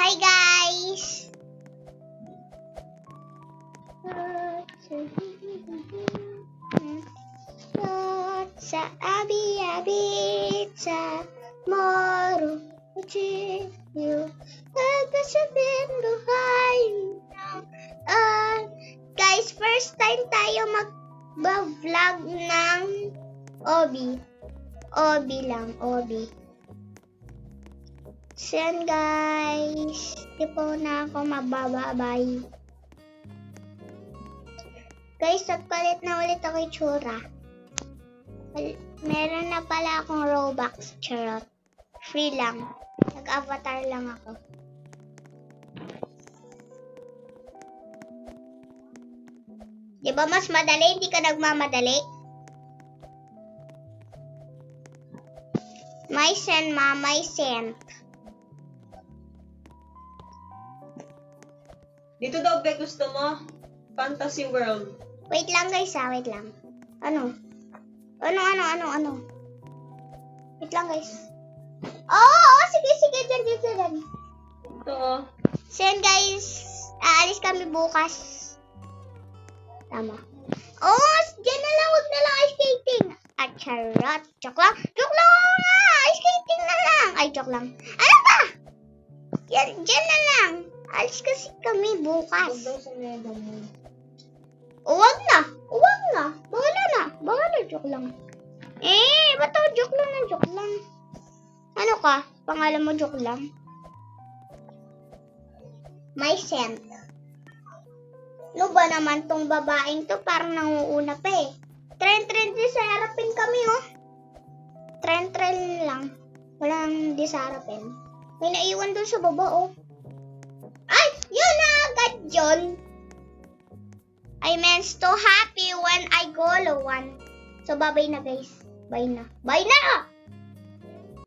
Hi guys! Sa abi-abi sa moro you pagkasabing buhay guys, first time tayo mag-vlog ng Obi lang. So yan guys, di po na ako mabababay. Guys, nagpalit na ulit ako itsura. Meron na pala akong Robux, charot. Free lang. Nag-avatar lang ako. Di ba mas madali? Hindi ka nagmamadali? My send, ma. My send. Dito daw, Be, gusto mo? Fantasy World. Wait lang guys, wait lang. Ano? Wait lang guys. Sige, dyan. Ito, oh. So yan guys, aalis kami bukas. Tama. Dyan na lang, wag na lang ice skating. Charot. Joke lang nga. Ice skating na lang. Ay, joke lang. Ano ba? Dyan na lang. Alis kasi kami bukas. Huwag daw sa Mega Mall. Huwag na. Bahala, joke lang. Ba't ako joke lang? Ano ka? Pangalan mo joke lang? My scent. Ano ba naman tong babaeng to? Parang nanguuna pa eh. Tren sa harapin kami oh. Tren lang. Walang di sa harapin. May naiwan dun sa baba oh. Ay! Yun na agad yun. I'm so happy when I go low one. So, bye-bye na guys. Bye na.